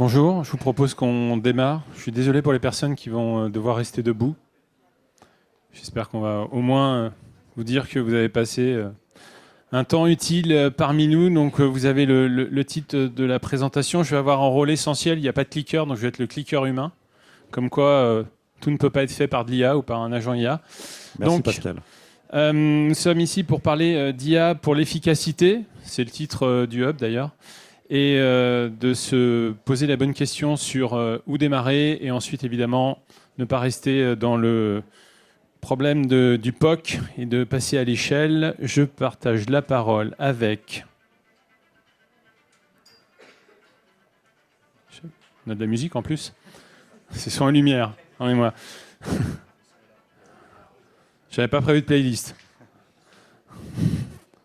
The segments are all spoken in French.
Bonjour, je vous propose qu'on démarre. Je suis désolé pour les personnes qui vont devoir rester debout. J'espère qu'on va au moins vous dire que vous avez passé un temps utile parmi nous. Donc vous avez le titre de la présentation. Je vais avoir un rôle essentiel. Il n'y a pas de clicker, donc je vais être le clicker humain. Comme quoi, tout ne peut pas être fait par de l'IA ou par un agent IA. Merci donc, Pascal. Nous sommes ici pour parler d'IA pour l'efficacité. C'est le titre du hub d'ailleurs. Et de se poser la bonne question sur où démarrer et ensuite évidemment ne pas rester dans le problème du POC et de passer à l'échelle. Je partage la parole avec... On a de la musique en plus. C'est son et lumière. Moi. J'avais pas prévu de playlist.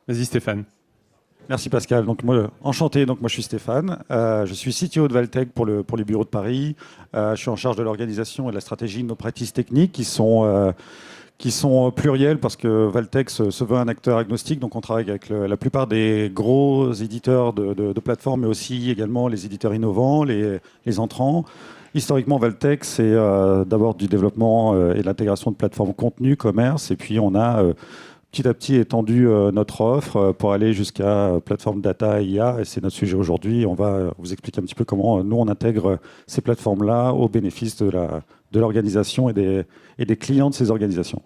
Vas-y Stéphane. Merci Pascal. Donc moi, enchanté. Donc moi je suis Stéphane. Je suis CTO de Valtech pour les bureaux de Paris. Je suis en charge de l'organisation et de la stratégie de nos pratiques techniques qui sont plurielles parce que Valtech se veut un acteur agnostique. Donc on travaille avec la plupart des gros éditeurs de plateformes, mais aussi également les éditeurs innovants, les entrants. Historiquement, Valtech, c'est d'abord du développement et de l'intégration de plateformes contenu, commerce, et puis on a petit à petit étendu notre offre pour aller jusqu'à plateforme data et IA, et c'est notre sujet aujourd'hui. On va vous expliquer un petit peu comment nous on intègre ces plateformes-là au bénéfice de l'organisation et des clients de ces organisations.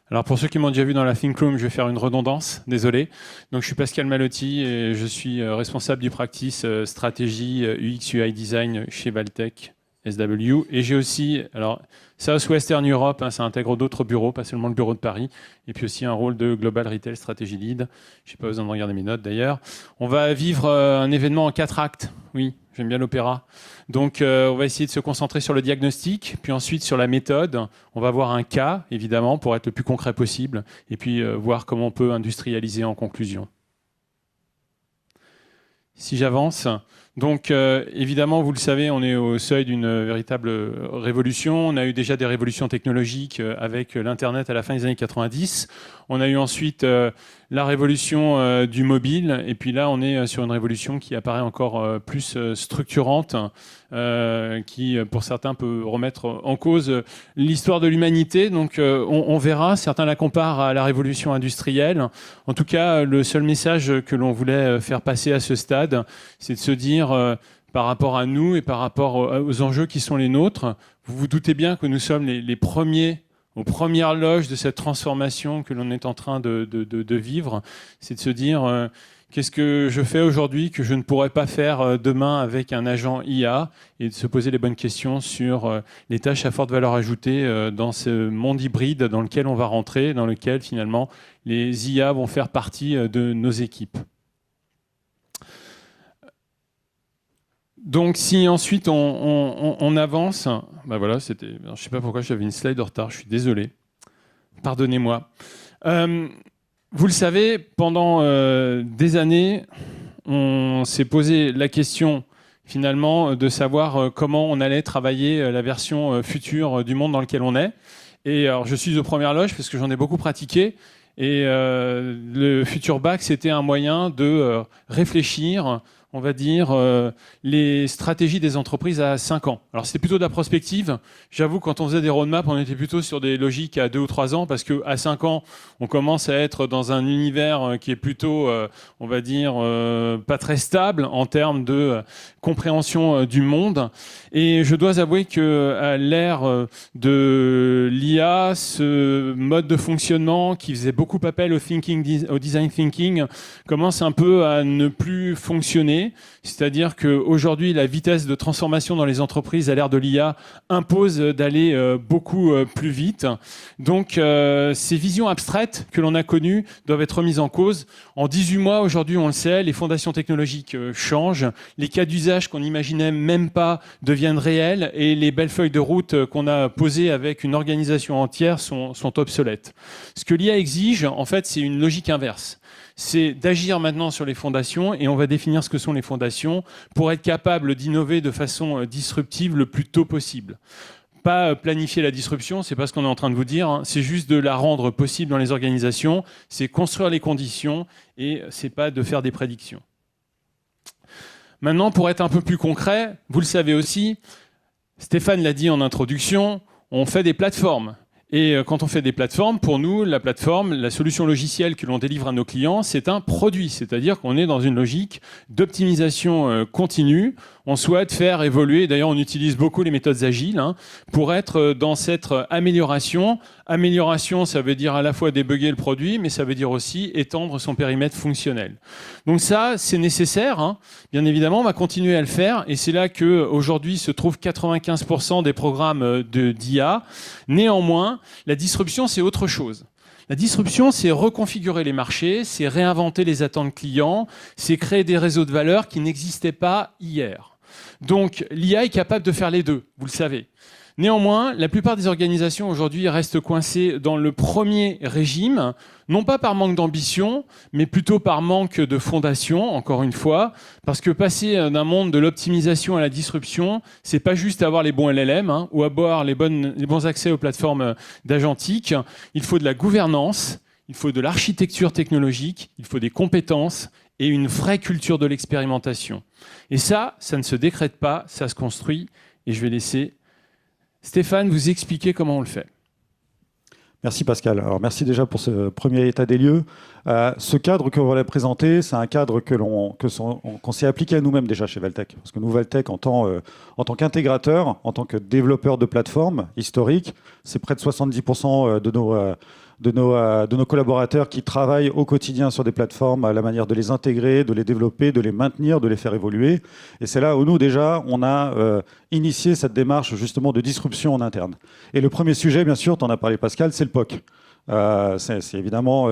Alors pour ceux qui m'ont déjà vu dans la Think Room, je vais faire une redondance, désolé. Donc je suis Pascal Malotti et je suis responsable du practice stratégie UX UI design chez Valtech SW. Et j'ai aussi, alors Southwestern Europe, ça intègre d'autres bureaux, pas seulement le bureau de Paris, et puis aussi un rôle de Global Retail Strategy Lead. Je n'ai pas besoin de regarder mes notes d'ailleurs. On va vivre un événement en 4 actes. Oui, j'aime bien l'opéra. Donc on va essayer de se concentrer sur le diagnostic, puis ensuite sur la méthode. On va voir un cas, évidemment, pour être le plus concret possible, et puis voir comment on peut industrialiser en conclusion. Si j'avance... Donc, évidemment, vous le savez, on est au seuil d'une véritable révolution. On a eu déjà des révolutions technologiques avec l'Internet à la fin des années 90. On a eu ensuite la révolution du mobile. Et puis là, on est sur une révolution qui apparaît encore plus structurante, qui, pour certains, peut remettre en cause l'histoire de l'humanité. Donc, on verra. Certains la comparent à la révolution industrielle. En tout cas, le seul message que l'on voulait faire passer à ce stade, c'est de se dire, par rapport à nous et par rapport aux enjeux qui sont les nôtres, vous vous doutez bien que nous sommes les premiers, aux premières loges de cette transformation que l'on est en train de vivre. C'est de se dire, qu'est-ce que je fais aujourd'hui que je ne pourrais pas faire demain avec un agent IA, et de se poser les bonnes questions sur les tâches à forte valeur ajoutée dans ce monde hybride dans lequel on va rentrer, dans lequel finalement les IA vont faire partie de nos équipes. Donc si ensuite on avance, ben voilà, je ne sais pas pourquoi j'avais une slide de retard, je suis désolé, pardonnez-moi. Vous le savez, pendant des années, on s'est posé la question finalement de savoir comment on allait travailler la version future du monde dans lequel on est. Et alors je suis aux premières loges parce que j'en ai beaucoup pratiqué. Et le Future Back, c'était un moyen de réfléchir, on va dire, les stratégies des entreprises à 5 ans. Alors, c'était plutôt de la prospective. J'avoue, quand on faisait des roadmaps, on était plutôt sur des logiques à 2 ou 3 ans, parce qu'à 5 ans, on commence à être dans un univers qui est plutôt, on va dire, pas très stable en termes de compréhension du monde. Et je dois avouer qu'à l'ère de l'IA, ce mode de fonctionnement qui faisait beaucoup appel au design thinking commence un peu à ne plus fonctionner. C'est-à-dire qu'aujourd'hui, la vitesse de transformation dans les entreprises à l'ère de l'IA impose d'aller beaucoup plus vite. Donc, ces visions abstraites que l'on a connues doivent être remises en cause. En 18 mois, aujourd'hui, on le sait, les fondations technologiques changent. Les cas d'usage qu'on n'imaginait même pas deviennent réels et les belles feuilles de route qu'on a posées avec une organisation entière sont obsolètes. Ce que l'IA exige, en fait, c'est une logique inverse. C'est d'agir maintenant sur les fondations, et on va définir ce que sont les fondations pour être capable d'innover de façon disruptive le plus tôt possible. Pas planifier la disruption, c'est pas ce qu'on est en train de vous dire, c'est juste de la rendre possible dans les organisations, c'est construire les conditions, et c'est pas de faire des prédictions. Maintenant, pour être un peu plus concret, vous le savez aussi, Stéphane l'a dit en introduction, on fait des plateformes. Et quand on fait des plateformes, pour nous, la plateforme, la solution logicielle que l'on délivre à nos clients, c'est un produit. C'est-à-dire qu'on est dans une logique d'optimisation continue. On souhaite faire évoluer, d'ailleurs on utilise beaucoup les méthodes agiles, pour être dans cette amélioration. Amélioration, ça veut dire à la fois débugger le produit, mais ça veut dire aussi étendre son périmètre fonctionnel. Donc ça, c'est nécessaire. Bien évidemment, on va continuer à le faire. Et c'est là qu'aujourd'hui se trouvent 95% des programmes d'IA. Néanmoins, la disruption, c'est autre chose. La disruption, c'est reconfigurer les marchés, c'est réinventer les attentes clients, c'est créer des réseaux de valeur qui n'existaient pas hier. Donc, l'IA est capable de faire les deux, vous le savez. Néanmoins, la plupart des organisations aujourd'hui restent coincées dans le premier régime, non pas par manque d'ambition, mais plutôt par manque de fondation, encore une fois, parce que passer d'un monde de l'optimisation à la disruption, c'est pas juste avoir les bons LLM ou avoir les bons accès aux plateformes d'agentique. Il faut de la gouvernance, il faut de l'architecture technologique, il faut des compétences et une vraie culture de l'expérimentation. Et ça ne se décrète pas, ça se construit. Et je vais laisser Stéphane vous expliquer comment on le fait. Merci Pascal. Alors merci déjà pour ce premier état des lieux. Ce cadre que vous allez présenter, c'est un cadre qu'on s'est appliqué à nous-mêmes déjà chez Valtech. Parce que nous, Valtech, en tant qu'intégrateur, en tant que développeur de plateformes historiques, c'est près de 70% de nos collaborateurs qui travaillent au quotidien sur des plateformes à la manière de les intégrer, de les développer, de les maintenir, de les faire évoluer. Et c'est là où nous, déjà, on a initié cette démarche justement de disruption en interne. Et le premier sujet, bien sûr, tu en as parlé Pascal, c'est le POC. C'est évidemment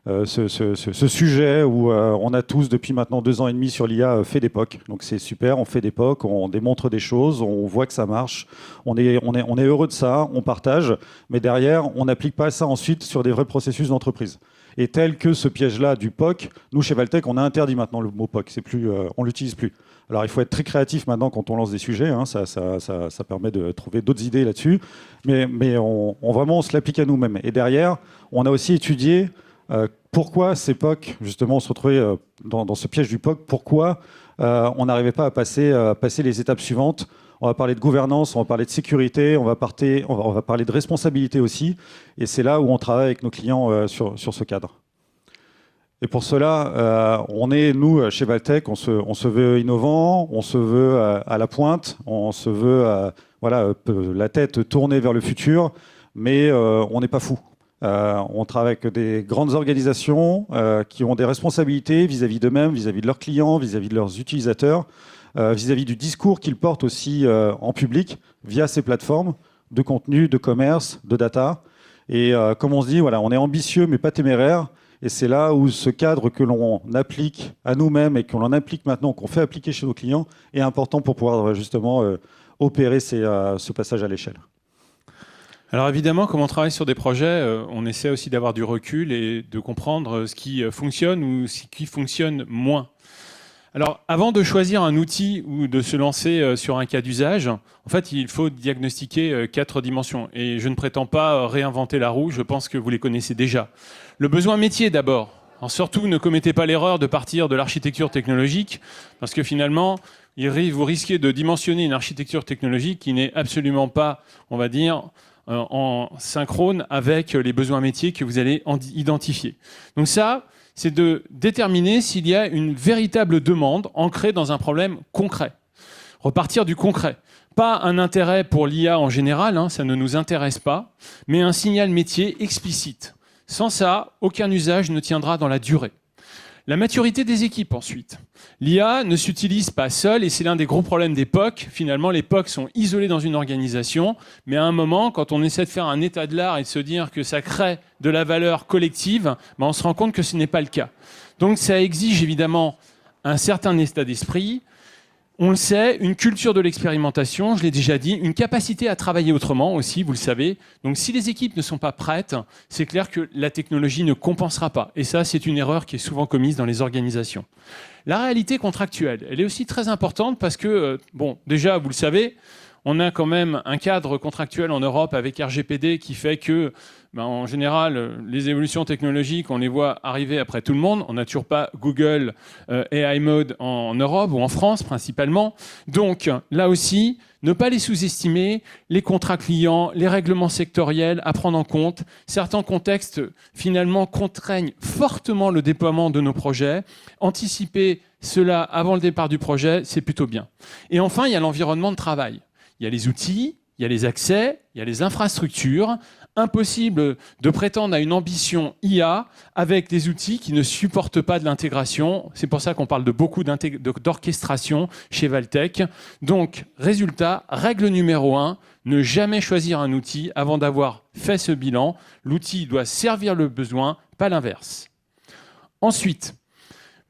ce sujet où on a tous, depuis maintenant 2 ans et demi sur l'IA, fait des POC. Donc c'est super, on fait des POC, on démontre des choses, on voit que ça marche, on est heureux de ça, on partage, mais derrière, on n'applique pas ça ensuite sur des vrais processus d'entreprise. Et tel que ce piège-là du POC, nous, chez Valtech, on a interdit maintenant le mot POC, on ne l'utilise plus. Alors, il faut être très créatif maintenant quand on lance des sujets, ça permet de trouver d'autres idées là-dessus, mais vraiment, on se l'applique à nous-mêmes. Et derrière, on a aussi étudié pourquoi ces POC, justement, on se retrouvait dans ce piège du POC, pourquoi on n'arrivait pas à passer les étapes suivantes. On va parler de gouvernance, on va parler de sécurité, on va parler de responsabilité aussi. Et c'est là où on travaille avec nos clients sur ce cadre. Et pour cela, nous, chez Valtech, on se veut innovant, on se veut à la pointe, on se veut la tête tournée vers le futur, mais on n'est pas fou. On travaille avec des grandes organisations qui ont des responsabilités vis-à-vis d'eux-mêmes, vis-à-vis de leurs clients, vis-à-vis de leurs utilisateurs, vis-à-vis du discours qu'ils portent aussi en public via ces plateformes de contenu, de commerce, de data. Et comme on se dit, on est ambitieux mais pas téméraire. Et c'est là où ce cadre que l'on applique à nous-mêmes et que l'on applique maintenant, qu'on fait appliquer chez nos clients, est important pour pouvoir justement opérer ce passage à l'échelle. Alors évidemment, comme on travaille sur des projets, on essaie aussi d'avoir du recul et de comprendre ce qui fonctionne ou ce qui fonctionne moins. Alors, avant de choisir un outil ou de se lancer sur un cas d'usage, en fait, il faut diagnostiquer 4 dimensions. Et je ne prétends pas réinventer la roue, je pense que vous les connaissez déjà. Le besoin métier d'abord. Alors, surtout, ne commettez pas l'erreur de partir de l'architecture technologique, parce que finalement, vous risquez de dimensionner une architecture technologique qui n'est absolument pas, on va dire, en synchrone avec les besoins métiers que vous allez identifier. Donc ça, c'est de déterminer s'il y a une véritable demande ancrée dans un problème concret. Repartir du concret. Pas un intérêt pour l'IA en général, ça ne nous intéresse pas, mais un signal métier explicite. Sans ça, aucun usage ne tiendra dans la durée. La maturité des équipes ensuite. L'IA ne s'utilise pas seule et c'est l'un des gros problèmes des POC. Finalement, les POC sont isolés dans une organisation, mais à un moment, quand on essaie de faire un état de l'art et de se dire que ça crée de la valeur collective, on se rend compte que ce n'est pas le cas. Donc ça exige évidemment un certain état d'esprit. On le sait, une culture de l'expérimentation, je l'ai déjà dit, une capacité à travailler autrement aussi, vous le savez. Donc si les équipes ne sont pas prêtes, c'est clair que la technologie ne compensera pas. Et ça, c'est une erreur qui est souvent commise dans les organisations. La réalité contractuelle, elle est aussi très importante parce que, déjà, vous le savez, On a quand même un cadre contractuel en Europe avec RGPD qui fait que, en général, les évolutions technologiques, on les voit arriver après tout le monde. On n'a toujours pas Google AI Mode en Europe ou en France principalement. Donc là aussi, ne pas les sous-estimer, les contrats clients, les règlements sectoriels à prendre en compte. Certains contextes, finalement, contraignent fortement le déploiement de nos projets. Anticiper cela avant le départ du projet, c'est plutôt bien. Et enfin, il y a l'environnement de travail. Il y a les outils, il y a les accès, il y a les infrastructures. Impossible de prétendre à une ambition IA avec des outils qui ne supportent pas de l'intégration. C'est pour ça qu'on parle de beaucoup d'orchestration chez Valtech. Donc, résultat, règle numéro 1, ne jamais choisir un outil avant d'avoir fait ce bilan. L'outil doit servir le besoin, pas l'inverse. Ensuite,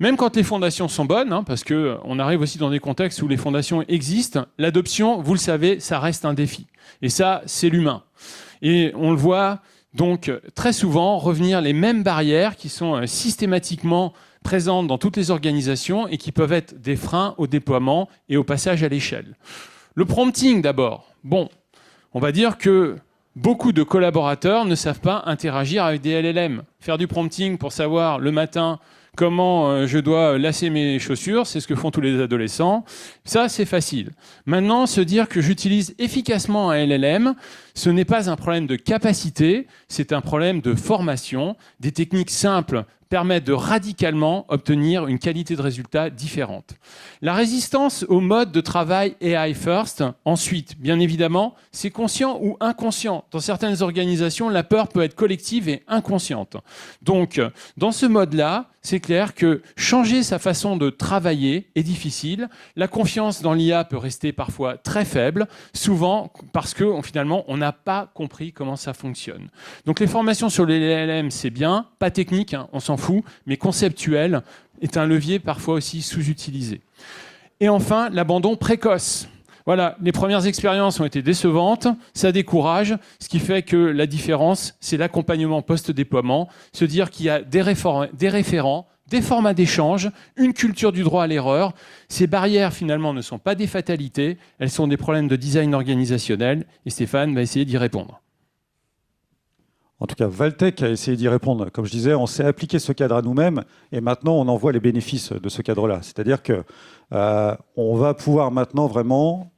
même quand les fondations sont bonnes, parce qu'on arrive aussi dans des contextes où les fondations existent, l'adoption, vous le savez, ça reste un défi. Et ça, c'est l'humain. Et on le voit donc très souvent revenir les mêmes barrières qui sont systématiquement présentes dans toutes les organisations et qui peuvent être des freins au déploiement et au passage à l'échelle. Le prompting d'abord. Bon, on va dire que beaucoup de collaborateurs ne savent pas interagir avec des LLM. Faire du prompting pour savoir le matin comment je dois lasser mes chaussures, c'est ce que font tous les adolescents. Ça, c'est facile. Maintenant, se dire que j'utilise efficacement un LLM, ce n'est pas un problème de capacité, c'est un problème de formation. Des techniques simples permettent de radicalement obtenir une qualité de résultat différente. La résistance au mode de travail AI first, ensuite, bien évidemment, c'est conscient ou inconscient. Dans certaines organisations, la peur peut être collective et inconsciente. Donc, dans ce mode-là, c'est clair que changer sa façon de travailler est difficile. La confiance dans l'IA peut rester parfois très faible, souvent parce que finalement, on n'a pas compris comment ça fonctionne. Donc les formations sur les LLM, c'est bien, pas technique, on s'en fout, mais conceptuel est un levier parfois aussi sous-utilisé. Et enfin, l'abandon précoce. Voilà, les premières expériences ont été décevantes, ça décourage, ce qui fait que la différence, c'est l'accompagnement post-déploiement, se dire qu'il y a des référents, des formats d'échange, une culture du droit à l'erreur. Ces barrières, finalement, ne sont pas des fatalités, elles sont des problèmes de design organisationnel, et Stéphane va essayer d'y répondre. En tout cas, Valtech a essayé d'y répondre. Comme je disais, on s'est appliqué ce cadre à nous-mêmes et maintenant, on en voit les bénéfices de ce cadre-là. C'est-à-dire que on va pouvoir maintenant vraiment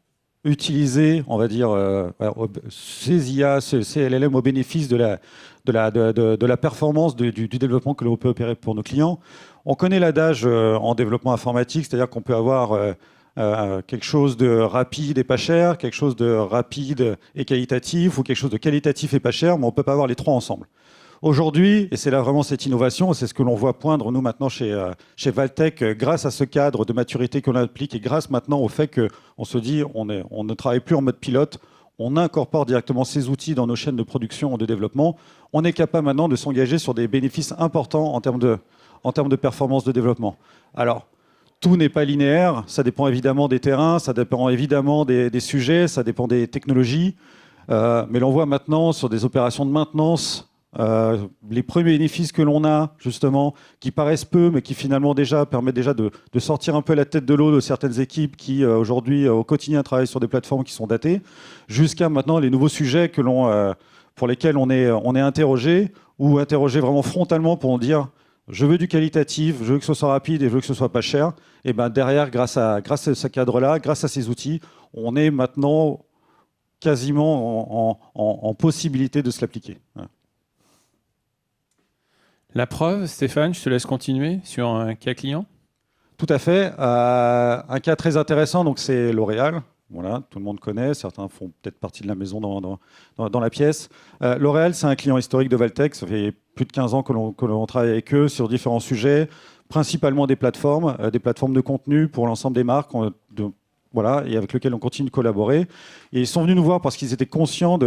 utiliser, on va dire, ces IA, ces LLM au bénéfice de la performance du développement que l'on peut opérer pour nos clients. On connaît l'adage en développement informatique, c'est-à-dire qu'on peut avoir quelque chose de rapide et pas cher, quelque chose de rapide et qualitatif, ou quelque chose de qualitatif et pas cher, mais on ne peut pas avoir les trois ensemble. Aujourd'hui, et c'est là vraiment cette innovation, c'est ce que l'on voit poindre nous maintenant chez Valtech, grâce à ce cadre de maturité qu'on applique et grâce maintenant au fait qu'on se dit on ne travaille plus en mode pilote, on incorpore directement ces outils dans nos chaînes de production et de développement, on est capable maintenant de s'engager sur des bénéfices importants en termes de performance de développement. Alors, tout n'est pas linéaire, ça dépend évidemment des terrains, ça dépend évidemment des sujets, ça dépend des technologies, mais l'on voit maintenant sur des opérations de maintenance, les premiers bénéfices que l'on a, justement, qui paraissent peu, mais qui finalement permettent déjà de sortir un peu la tête de l'eau de certaines équipes qui, aujourd'hui, au quotidien, travaillent sur des plateformes qui sont datées, jusqu'à maintenant les nouveaux sujets pour lesquels on est interrogé, ou interrogé vraiment frontalement pour dire je veux du qualitatif, je veux que ce soit rapide et je veux que ce soit pas cher. Et ben derrière, grâce à ce cadre-là, grâce à ces outils, on est maintenant quasiment en possibilité de se l'appliquer. Voilà. La preuve, Stéphane, je te laisse continuer sur un cas client. Tout à fait. Un cas très intéressant, donc c'est L'Oréal. Voilà, tout le monde connaît, certains font peut-être partie de la maison dans la pièce. L'Oréal, c'est un client historique de Valtech, ça fait plus de 15 ans que l'on travaille avec eux sur différents sujets, principalement des plateformes de contenu pour l'ensemble des marques, voilà, et avec lesquelles on continue de collaborer. Et ils sont venus nous voir parce qu'ils étaient conscients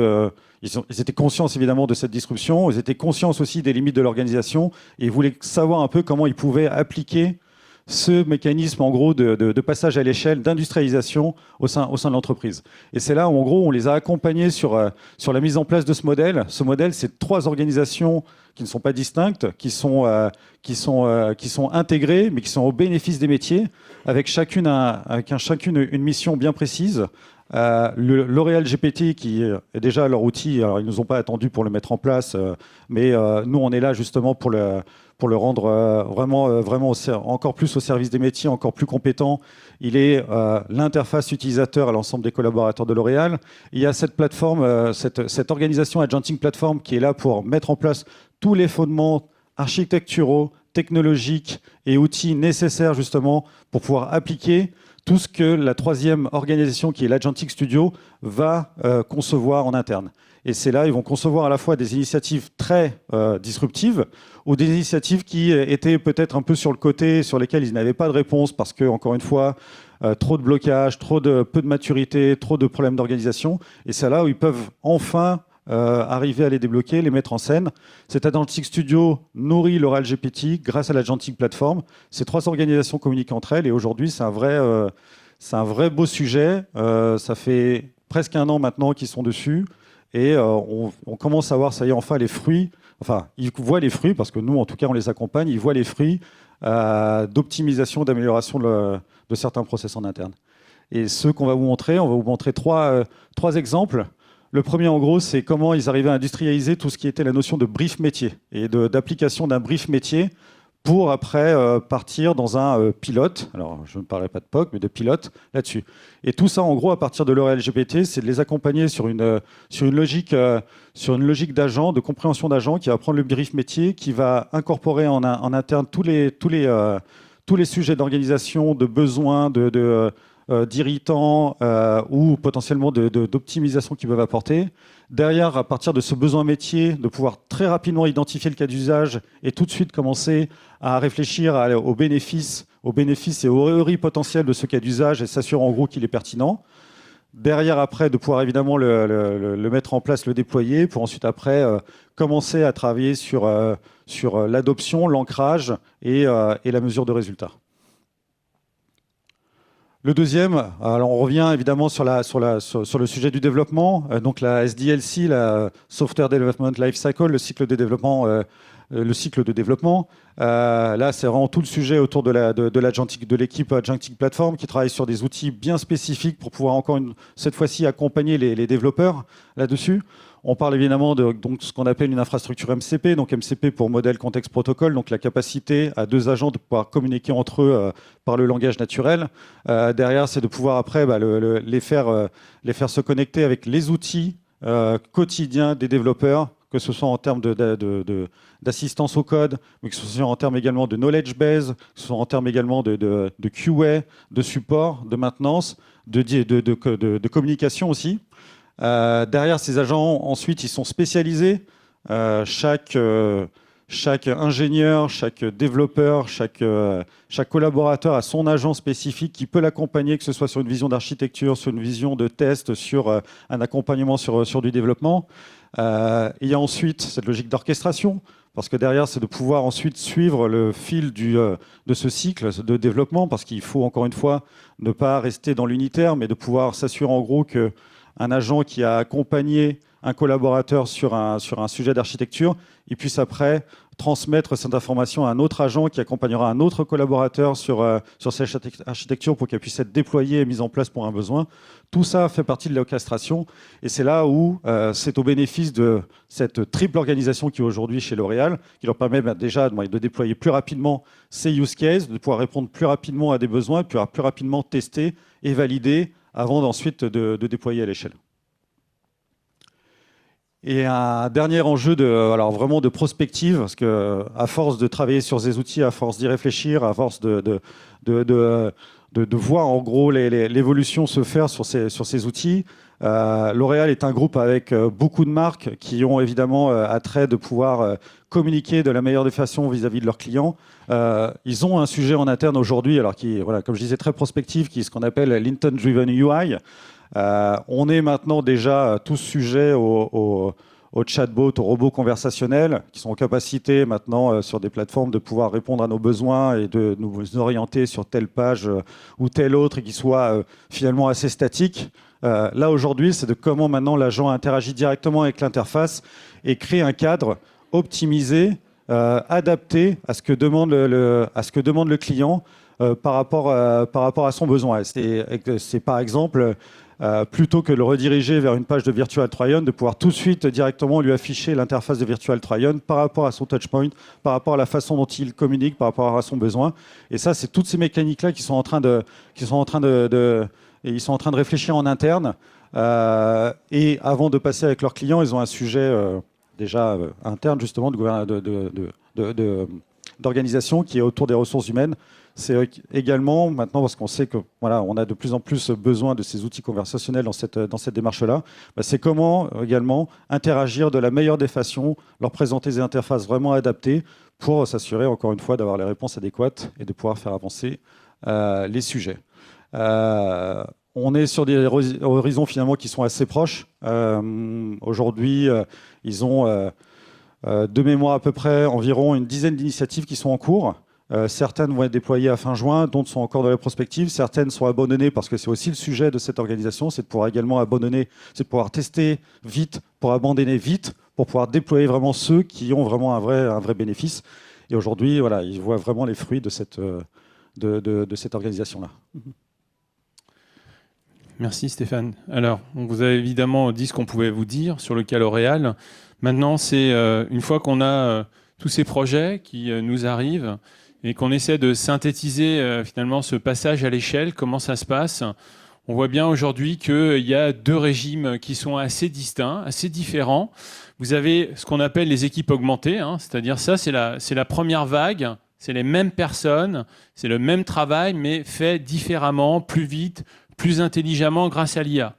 ils étaient conscients évidemment de cette disruption, ils étaient conscients aussi des limites de l'organisation, et ils voulaient savoir un peu comment ils pouvaient appliquer ce mécanisme en gros de passage à l'échelle, d'industrialisation au sein de l'entreprise. Et c'est là où en gros on les a accompagnés sur la mise en place de ce modèle. Ce modèle, c'est 3 organisations qui ne sont pas distinctes, qui sont intégrées, mais qui sont au bénéfice des métiers, avec chacune une mission bien précise. L'Oréal GPT, qui est déjà leur outil, alors ils ne nous ont pas attendu pour le mettre en place, mais nous on est là justement pour le rendre vraiment encore plus au service des métiers, encore plus compétent. Il est l'interface utilisateur à l'ensemble des collaborateurs de L'Oréal. Il y a cette plateforme, cette organisation Agentic Platform qui est là pour mettre en place tous les fondements architecturaux, technologiques et outils nécessaires justement pour pouvoir appliquer tout ce que la 3e organisation, qui est l'Agentic Studio, va concevoir en interne. Et c'est là, ils vont concevoir à la fois des initiatives très disruptives ou des initiatives qui étaient peut-être un peu sur le côté, sur lesquelles ils n'avaient pas de réponse parce que, encore une fois, trop de blocages, peu de maturité, trop de problèmes d'organisation. Et c'est là où ils peuvent enfin arriver à les débloquer, les mettre en scène. Cet Agentic Studio nourrit l'Oréal GPT grâce à l'Agentic Platform. Ces 3 organisations communiquent entre elles et aujourd'hui, c'est un vrai beau sujet. Ça fait presque 1 an maintenant qu'ils sont dessus et on commence à voir, ça y est, enfin les fruits. Enfin, ils voient les fruits parce que nous, en tout cas, on les accompagne. Ils voient les fruits d'optimisation, d'amélioration de certains process en interne. Et ce qu'on va vous montrer, on va vous montrer 3 exemples. Le premier, en gros, c'est comment ils arrivaient à industrialiser tout ce qui était la notion de brief métier et d'application d'un brief métier pour après partir dans un pilote. Alors, je ne parlerai pas de POC, mais de pilote là-dessus. Et tout ça, en gros, à partir de L'Oréal GPT, c'est de les accompagner sur une logique d'agent, de compréhension d'agent, qui va prendre le brief métier, qui va incorporer en interne tous les sujets d'organisation, de besoins, d'irritants ou potentiellement d'optimisation qu'ils peuvent apporter. Derrière, à partir de ce besoin métier, de pouvoir très rapidement identifier le cas d'usage et tout de suite commencer à réfléchir aux bénéfices et aux ROI potentiels de ce cas d'usage et s'assurer en gros qu'il est pertinent. Derrière, après, de pouvoir évidemment le mettre en place, le déployer, pour ensuite après commencer à travailler sur l'adoption, l'ancrage et la mesure de résultats. Le deuxième, alors on revient évidemment sur le sujet du développement, donc la SDLC, la Software Development Lifecycle, le cycle de développement. Là, c'est vraiment tout le sujet autour de l'équipe Agentic Platform qui travaille sur des outils bien spécifiques pour pouvoir cette fois-ci accompagner les développeurs là-dessus. On parle évidemment de ce qu'on appelle une infrastructure MCP, donc MCP pour Model Context Protocol, donc la capacité à 2 agents de pouvoir communiquer entre eux par le langage naturel. Derrière, c'est de pouvoir après les faire se connecter avec les outils quotidiens des développeurs, que ce soit en termes d'assistance au code, mais que ce soit en termes également de knowledge base, que ce soit en termes également de QA, de support, de maintenance, de communication aussi. Derrière ces agents, ensuite, ils sont spécialisés. Chaque ingénieur, chaque développeur, chaque collaborateur a son agent spécifique qui peut l'accompagner, que ce soit sur une vision d'architecture, sur une vision de test, sur un accompagnement sur du développement. Il y a ensuite cette logique d'orchestration, parce que derrière, c'est de pouvoir ensuite suivre le fil de ce cycle de développement, parce qu'il faut, encore une fois, ne pas rester dans l'unitaire, mais de pouvoir s'assurer en gros que un agent qui a accompagné un collaborateur sur un sujet d'architecture, il puisse après transmettre cette information à un autre agent qui accompagnera un autre collaborateur sur cette architecture pour qu'elle puisse être déployée et mise en place pour un besoin. Tout ça fait partie de l'orchestration et c'est là où c'est au bénéfice de cette triple organisation qui est aujourd'hui chez L'Oréal, qui leur permet déjà de déployer plus rapidement ces use cases, de pouvoir répondre plus rapidement à des besoins et puis plus rapidement tester et valider avant ensuite de déployer à l'échelle. Et un dernier enjeu vraiment de prospective, parce qu'à force de travailler sur ces outils, à force d'y réfléchir, à force de voir en gros l'évolution se faire sur ces outils, L'Oréal est un groupe avec beaucoup de marques qui ont évidemment attrait de pouvoir communiquer de la meilleure des façons vis-à-vis de leurs clients. Ils ont un sujet en interne aujourd'hui, alors qui, voilà, comme je disais, très prospectif, qui est ce qu'on appelle l'Intent Driven UI. On est maintenant déjà tous sujets au aux chatbots, aux robots conversationnels, qui sont en capacité maintenant sur des plateformes de pouvoir répondre à nos besoins et de nous orienter sur telle page ou telle autre et qui soit finalement assez statique. Là, aujourd'hui, c'est de comment maintenant l'agent interagit directement avec l'interface et crée un cadre optimisé, adapté à ce que demande le client par rapport à son besoin. C'est par exemple, plutôt que de le rediriger vers une page de Virtual Try-On, de pouvoir tout de suite directement lui afficher l'interface de Virtual Try-On par rapport à son touchpoint, par rapport à la façon dont il communique, par rapport à son besoin. Et ça, c'est toutes ces mécaniques-là qui sont en train de réfléchir en interne. Et avant de passer avec leurs clients, ils ont un sujet déjà interne justement d'organisation qui est autour des ressources humaines. C'est également maintenant, parce qu'on sait que voilà, on a de plus en plus besoin de ces outils conversationnels dans cette démarche-là, c'est comment également interagir de la meilleure des façons, leur présenter des interfaces vraiment adaptées pour s'assurer encore une fois d'avoir les réponses adéquates et de pouvoir faire avancer les sujets. On est sur des horizons finalement qui sont assez proches. Aujourd'hui, ils ont de mémoire à peu près environ une dizaine d'initiatives qui sont en cours. Certaines vont être déployées à fin juin, d'autres sont encore dans la prospective. Certaines sont abandonnées parce que c'est aussi le sujet de cette organisation, c'est de pouvoir également abandonner, c'est de pouvoir tester vite, pour abandonner vite, pour pouvoir déployer vraiment ceux qui ont vraiment un vrai bénéfice. Et aujourd'hui, voilà, ils voient vraiment les fruits de cette organisation-là. Merci Stéphane. Alors, on vous a évidemment dit ce qu'on pouvait vous dire sur le cas L'Oréal. Maintenant, c'est une fois qu'on a tous ces projets qui nous arrivent et qu'on essaie de synthétiser finalement ce passage à l'échelle, comment ça se passe. On voit bien aujourd'hui qu'il y a deux régimes qui sont assez distincts, assez différents. Vous avez ce qu'on appelle les équipes augmentées, c'est-à-dire ça, c'est la première vague, c'est les mêmes personnes, c'est le même travail, mais fait différemment, plus vite, plus intelligemment grâce à l'IA.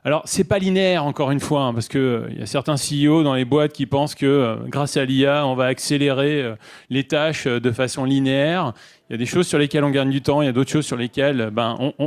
Alors, c'est pas linéaire, encore une fois, parce qu'il y a certains CEO dans les boîtes qui pensent que grâce à l'IA, on va accélérer les tâches de façon linéaire. Il y a des choses sur lesquelles on gagne du temps, il y a d'autres choses sur lesquelles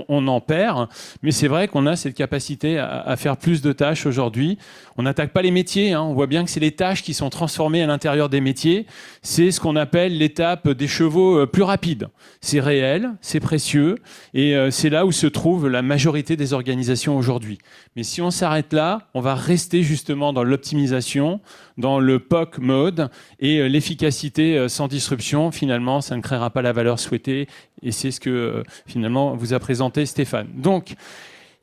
on en perd. Mais c'est vrai qu'on a cette capacité à faire plus de tâches aujourd'hui. On n'attaque pas les métiers. On voit bien que c'est les tâches qui sont transformées à l'intérieur des métiers. C'est ce qu'on appelle l'étape des chevaux plus rapides. C'est réel, c'est précieux. Et c'est là où se trouve la majorité des organisations aujourd'hui. Mais si on s'arrête là, on va rester justement dans l'optimisation, dans le POC mode, et l'efficacité sans disruption, finalement, ça ne créera pas la valeur souhaitée, et c'est ce que finalement vous a présenté Stéphane. Donc,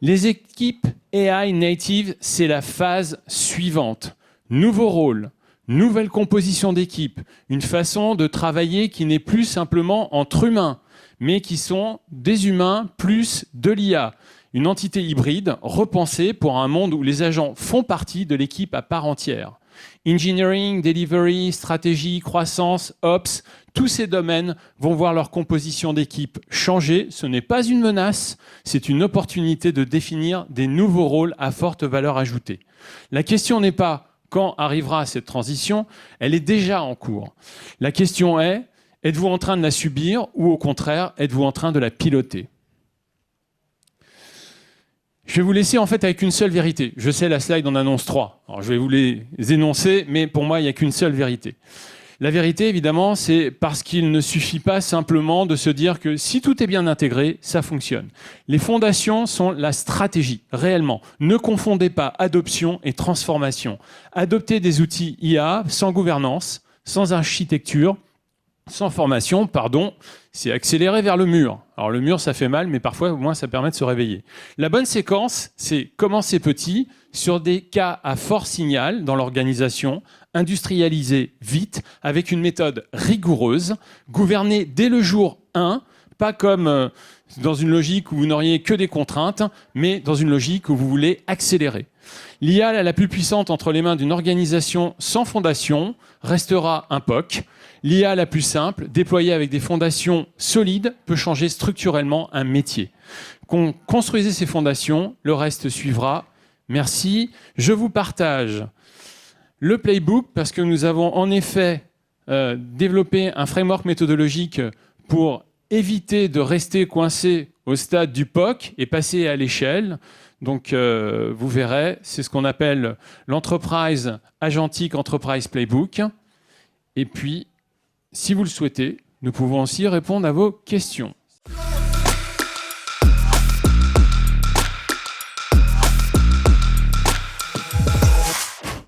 les équipes AI native, c'est la phase suivante. Nouveau rôle, nouvelle composition d'équipe, une façon de travailler qui n'est plus simplement entre humains, mais qui sont des humains plus de l'IA. Une entité hybride repensée pour un monde où les agents font partie de l'équipe à part entière. Engineering, delivery, stratégie, croissance, ops, tous ces domaines vont voir leur composition d'équipe changer. Ce n'est pas une menace, c'est une opportunité de définir des nouveaux rôles à forte valeur ajoutée. La question n'est pas quand arrivera cette transition, elle est déjà en cours. La question est, êtes-vous en train de la subir ou au contraire, êtes-vous en train de la piloter ? Je vais vous laisser en fait avec une seule vérité. Je sais, la slide en annonce 3. Alors, je vais vous les énoncer, mais pour moi, il n'y a qu'une seule vérité. La vérité, évidemment, c'est parce qu'il ne suffit pas simplement de se dire que si tout est bien intégré, ça fonctionne. Les fondations sont la stratégie, réellement. Ne confondez pas adoption et transformation. Adopter des outils IA sans gouvernance, sans architecture, sans formation, c'est accélérer vers le mur. Alors le mur, ça fait mal, mais parfois, au moins, ça permet de se réveiller. La bonne séquence, c'est commencer petit, sur des cas à fort signal dans l'organisation, industrialiser vite, avec une méthode rigoureuse, gouverner dès le jour 1, pas comme dans une logique où vous n'auriez que des contraintes, mais dans une logique où vous voulez accélérer. L'IA la plus puissante entre les mains d'une organisation sans fondation restera un POC. L'IA la plus simple, déployée avec des fondations solides, peut changer structurellement un métier. Construisez ces fondations, le reste suivra. Merci. Je vous partage le playbook parce que nous avons en effet développé un framework méthodologique pour éviter de rester coincé au stade du POC et passer à l'échelle. Donc, vous verrez, c'est ce qu'on appelle l'Enterprise Agentic Enterprise Playbook. Et puis, si vous le souhaitez, nous pouvons aussi répondre à vos questions.